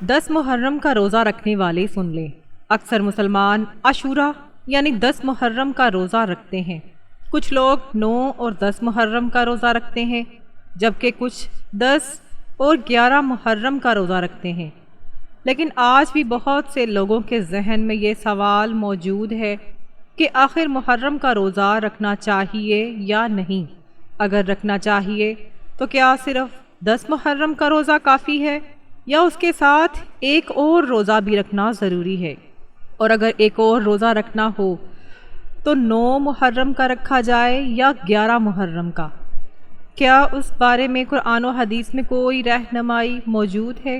10 محرم کا روزہ رکھنے والے سن لیں۔ اکثر مسلمان عاشورہ یعنی 10 محرم کا روزہ رکھتے ہیں۔ کچھ لوگ 9 اور 10 محرم کا روزہ رکھتے ہیں، جبکہ کچھ 10 اور 11 محرم کا روزہ رکھتے ہیں۔ لیکن آج بھی بہت سے لوگوں کے ذہن میں یہ سوال موجود ہے کہ آخر محرم کا روزہ رکھنا چاہیے یا نہیں؟ اگر رکھنا چاہیے تو کیا صرف 10 محرم کا روزہ کافی ہے یا اس کے ساتھ ایک اور روزہ بھی رکھنا ضروری ہے؟ اور اگر ایک اور روزہ رکھنا ہو تو 9 محرم کا رکھا جائے یا 11 محرم کا؟ کیا اس بارے میں قرآن و حدیث میں کوئی رہنمائی موجود ہے؟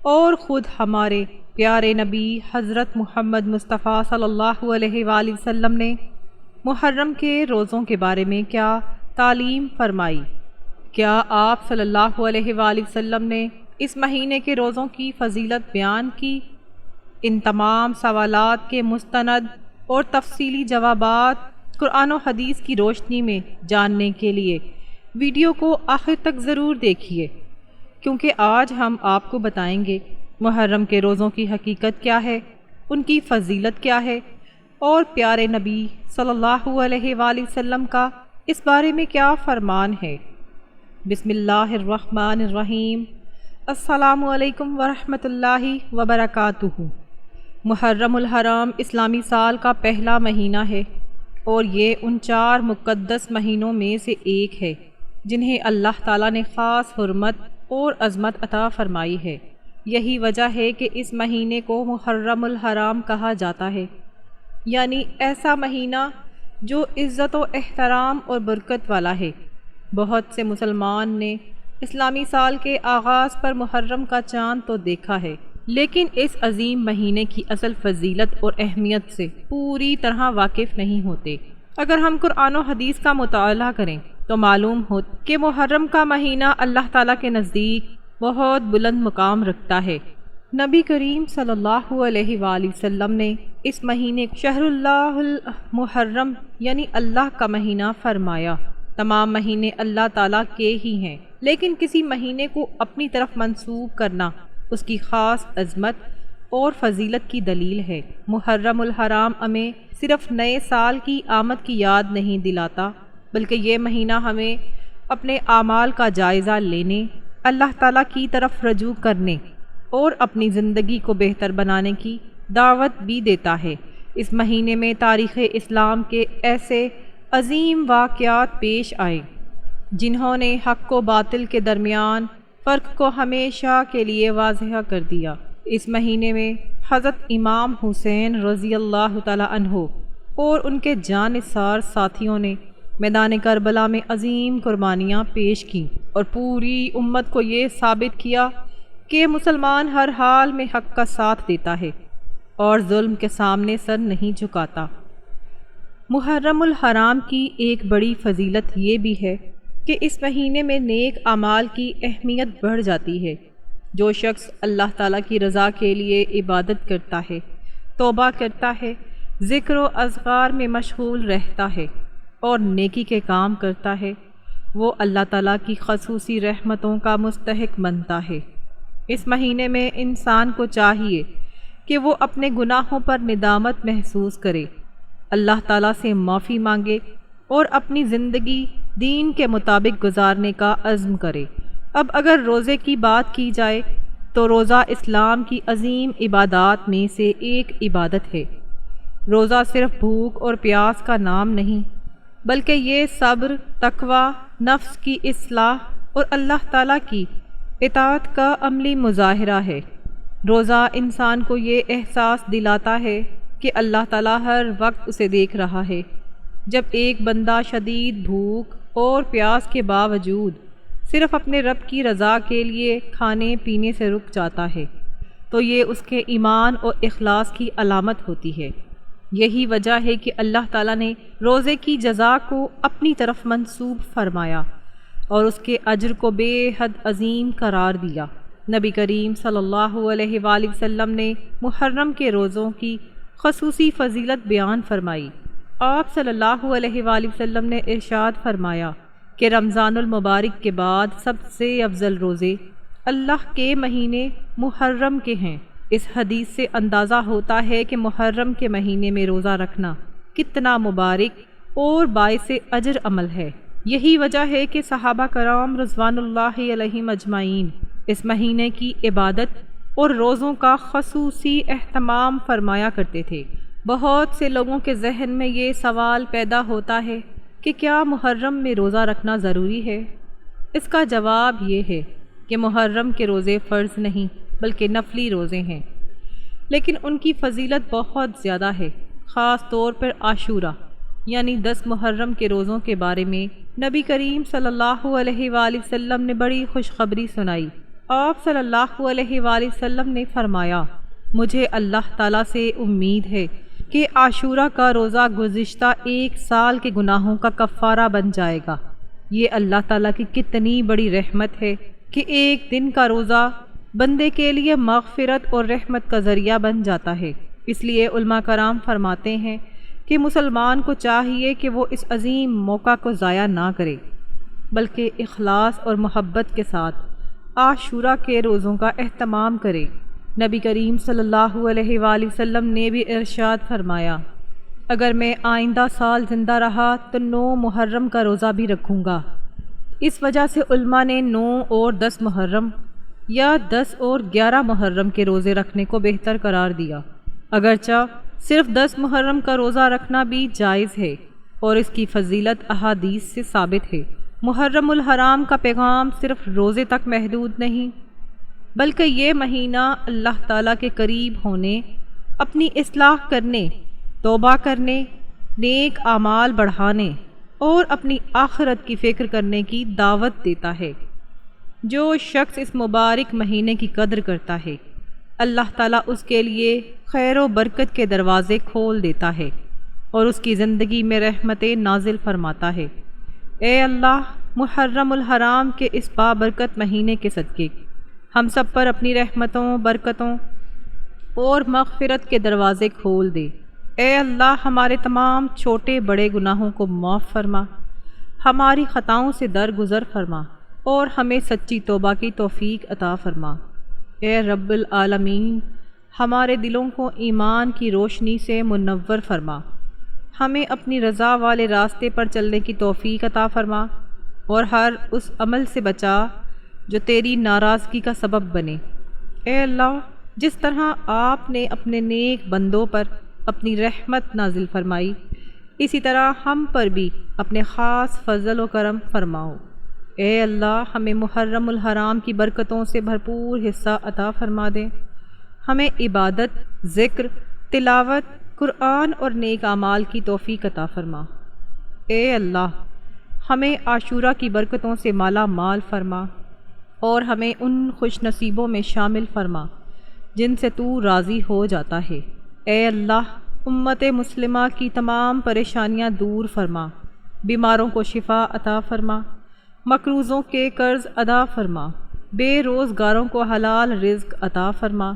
اور خود ہمارے پیارے نبی حضرت محمد مصطفیٰ صلی اللہ علیہ وآلہ وسلم نے محرم کے روزوں کے بارے میں کیا تعلیم فرمائی؟ کیا آپ صلی اللہ علیہ وآلہ وسلم نے اس مہینے کے روزوں کی فضیلت بیان کی؟ ان تمام سوالات کے مستند اور تفصیلی جوابات قرآن و حدیث کی روشنی میں جاننے کے لیے ویڈیو کو آخر تک ضرور دیکھیے، کیونکہ آج ہم آپ کو بتائیں گے محرم کے روزوں کی حقیقت کیا ہے، ان کی فضیلت کیا ہے، اور پیارے نبی صلی اللہ علیہ وآلہ وسلم کا اس بارے میں کیا فرمان ہے۔ بسم اللہ الرحمن الرحیم۔ السلام علیکم ورحمۃ اللہ وبرکاتہ۔ محرم الحرام اسلامی سال کا پہلا مہینہ ہے اور یہ ان 4 مقدس مہینوں میں سے ایک ہے جنہیں اللہ تعالیٰ نے خاص حرمت اور عظمت عطا فرمائی ہے۔ یہی وجہ ہے کہ اس مہینے کو محرم الحرام کہا جاتا ہے، یعنی ایسا مہینہ جو عزت و احترام اور برکت والا ہے۔ بہت سے مسلمان نے اسلامی سال کے آغاز پر محرم کا چاند تو دیکھا ہے، لیکن اس عظیم مہینے کی اصل فضیلت اور اہمیت سے پوری طرح واقف نہیں ہوتے۔ اگر ہم قرآن و حدیث کا مطالعہ کریں تو معلوم ہو کہ محرم کا مہینہ اللہ تعالیٰ کے نزدیک بہت بلند مقام رکھتا ہے۔ نبی کریم صلی اللہ علیہ وآلہ وسلم نے اس مہینے شہر اللہ المحرم یعنی اللہ کا مہینہ فرمایا۔ تمام مہینے اللہ تعالیٰ کے ہی ہیں، لیکن کسی مہینے کو اپنی طرف منسوب کرنا اس کی خاص عظمت اور فضیلت کی دلیل ہے۔ محرم الحرام ہمیں صرف نئے سال کی آمد کی یاد نہیں دلاتا، بلکہ یہ مہینہ ہمیں اپنے اعمال کا جائزہ لینے، اللہ تعالیٰ کی طرف رجوع کرنے اور اپنی زندگی کو بہتر بنانے کی دعوت بھی دیتا ہے۔ اس مہینے میں تاریخ اسلام کے ایسے عظیم واقعات پیش آئے جنہوں نے حق و باطل کے درمیان فرق کو ہمیشہ کے لیے واضح کر دیا۔ اس مہینے میں حضرت امام حسین رضی اللہ تعالی عنہ اور ان کے جانثار ساتھیوں نے میدان کربلا میں عظیم قربانیاں پیش کیں اور پوری امت کو یہ ثابت کیا کہ مسلمان ہر حال میں حق کا ساتھ دیتا ہے اور ظلم کے سامنے سر نہیں جھکاتا۔ محرم الحرام کی ایک بڑی فضیلت یہ بھی ہے کہ اس مہینے میں نیک اعمال کی اہمیت بڑھ جاتی ہے۔ جو شخص اللہ تعالیٰ کی رضا کے لیے عبادت کرتا ہے، توبہ کرتا ہے، ذکر و اذکار میں مشغول رہتا ہے اور نیکی کے کام کرتا ہے، وہ اللہ تعالیٰ کی خصوصی رحمتوں کا مستحق بنتا ہے۔ اس مہینے میں انسان کو چاہیے کہ وہ اپنے گناہوں پر ندامت محسوس کرے، اللہ تعالیٰ سے معافی مانگے اور اپنی زندگی دین کے مطابق گزارنے کا عزم کرے۔ اب اگر روزے کی بات کی جائے تو روزہ اسلام کی عظیم عبادات میں سے ایک عبادت ہے۔ روزہ صرف بھوک اور پیاس کا نام نہیں، بلکہ یہ صبر، تقوی، نفس کی اصلاح اور اللہ تعالیٰ کی اطاعت کا عملی مظاہرہ ہے۔ روزہ انسان کو یہ احساس دلاتا ہے کہ اللہ تعالیٰ ہر وقت اسے دیکھ رہا ہے۔ جب ایک بندہ شدید بھوک اور پیاس کے باوجود صرف اپنے رب کی رضا کے لیے کھانے پینے سے رک جاتا ہے تو یہ اس کے ایمان اور اخلاص کی علامت ہوتی ہے۔ یہی وجہ ہے کہ اللہ تعالیٰ نے روزے کی جزا کو اپنی طرف منسوب فرمایا اور اس کے اجر کو بے حد عظیم قرار دیا۔ نبی کریم صلی اللہ علیہ وآلہ وسلم نے محرم کے روزوں کی خصوصی فضیلت بیان فرمائی۔ آپ صلی اللہ علیہ وآلہ وسلم نے ارشاد فرمایا کہ رمضان المبارک کے بعد سب سے افضل روزے اللہ کے مہینے محرم کے ہیں۔ اس حدیث سے اندازہ ہوتا ہے کہ محرم کے مہینے میں روزہ رکھنا کتنا مبارک اور باعث اجر عمل ہے۔ یہی وجہ ہے کہ صحابہ کرام رضوان اللہ علیہم اجمعین اس مہینے کی عبادت اور روزوں کا خصوصی اہتمام فرمایا کرتے تھے۔ بہت سے لوگوں کے ذہن میں یہ سوال پیدا ہوتا ہے کہ کیا محرم میں روزہ رکھنا ضروری ہے؟ اس کا جواب یہ ہے کہ محرم کے روزے فرض نہیں بلکہ نفلی روزے ہیں، لیکن ان کی فضیلت بہت زیادہ ہے۔ خاص طور پر عاشورہ یعنی 10 محرم کے روزوں کے بارے میں نبی کریم صلی اللہ علیہ وآلہ وسلم نے بڑی خوشخبری سنائی۔ آپ صلی اللہ علیہ وآلہ وسلم نے فرمایا، مجھے اللہ تعالیٰ سے امید ہے کہ عاشورہ کا روزہ گزشتہ 1 سال کے گناہوں کا کفارہ بن جائے گا۔ یہ اللہ تعالیٰ کی کتنی بڑی رحمت ہے کہ ایک دن کا روزہ بندے کے لیے مغفرت اور رحمت کا ذریعہ بن جاتا ہے۔ اس لیے علماء کرام فرماتے ہیں کہ مسلمان کو چاہیے کہ وہ اس عظیم موقع کو ضائع نہ کرے، بلکہ اخلاص اور محبت کے ساتھ عاشورہ کے روزوں کا اہتمام کرے۔ نبی کریم صلی اللہ علیہ وآلہ وسلم نے بھی ارشاد فرمایا، اگر میں آئندہ سال زندہ رہا تو 9 محرم کا روزہ بھی رکھوں گا۔ اس وجہ سے علماء نے 9 اور 10 محرم یا 10 اور 11 محرم کے روزے رکھنے کو بہتر قرار دیا۔ اگرچہ صرف 10 محرم کا روزہ رکھنا بھی جائز ہے اور اس کی فضیلت احادیث سے ثابت ہے۔ محرم الحرام کا پیغام صرف روزے تک محدود نہیں، بلکہ یہ مہینہ اللہ تعالیٰ کے قریب ہونے، اپنی اصلاح کرنے، توبہ کرنے، نیک اعمال بڑھانے اور اپنی آخرت کی فکر کرنے کی دعوت دیتا ہے۔ جو شخص اس مبارک مہینے کی قدر کرتا ہے، اللہ تعالیٰ اس کے لیے خیر و برکت کے دروازے کھول دیتا ہے اور اس کی زندگی میں رحمتیں نازل فرماتا ہے۔ اے اللہ، محرم الحرام کے اس بابرکت مہینے کے صدقے ہم سب پر اپنی رحمتوں، برکتوں اور مغفرت کے دروازے کھول دے۔ اے اللہ، ہمارے تمام چھوٹے بڑے گناہوں کو معاف فرما، ہماری خطاؤں سے درگزر فرما اور ہمیں سچی توبہ کی توفیق عطا فرما۔ اے رب العالمین، ہمارے دلوں کو ایمان کی روشنی سے منور فرما، ہمیں اپنی رضا والے راستے پر چلنے کی توفیق عطا فرما اور ہر اس عمل سے بچا جو تیری ناراضگی کا سبب بنے۔ اے اللہ، جس طرح آپ نے اپنے نیک بندوں پر اپنی رحمت نازل فرمائی، اسی طرح ہم پر بھی اپنے خاص فضل و کرم فرماؤ۔ اے اللہ، ہمیں محرم الحرام کی برکتوں سے بھرپور حصہ عطا فرما دے، ہمیں عبادت، ذکر، تلاوت، قرآن اور نیک اعمال کی توفیق عطا فرما۔ اے اللہ، ہمیں عاشورہ کی برکتوں سے مالا مال فرما اور ہمیں ان خوش نصیبوں میں شامل فرما جن سے تو راضی ہو جاتا ہے۔ اے اللہ، امت مسلمہ کی تمام پریشانیاں دور فرما، بیماروں کو شفا عطا فرما، مقروضوں کے قرض ادا فرما، بے روزگاروں کو حلال رزق عطا فرما،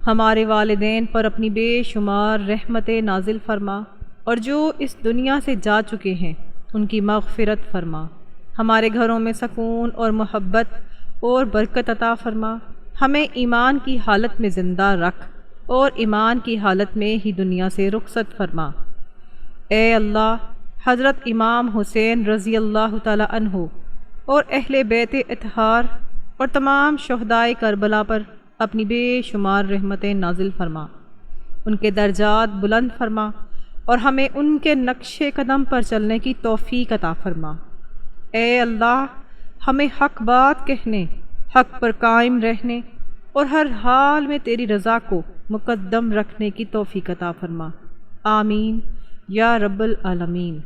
ہمارے والدین پر اپنی بے شمار رحمتیں نازل فرما اور جو اس دنیا سے جا چکے ہیں ان کی مغفرت فرما، ہمارے گھروں میں سکون اور محبت اور برکت عطا فرما، ہمیں ایمان کی حالت میں زندہ رکھ اور ایمان کی حالت میں ہی دنیا سے رخصت فرما۔ اے اللہ، حضرت امام حسین رضی اللہ تعالی عنہ اور اہل بیت اطہار اور تمام شہدائے کربلا پر اپنی بے شمار رحمتیں نازل فرما، ان کے درجات بلند فرما اور ہمیں ان کے نقش قدم پر چلنے کی توفیق عطا فرما۔ اے اللہ، ہمیں حق بات کہنے، حق پر قائم رہنے اور ہر حال میں تیری رضا کو مقدم رکھنے کی توفیق عطا فرما۔ آمین یا رب العالمین۔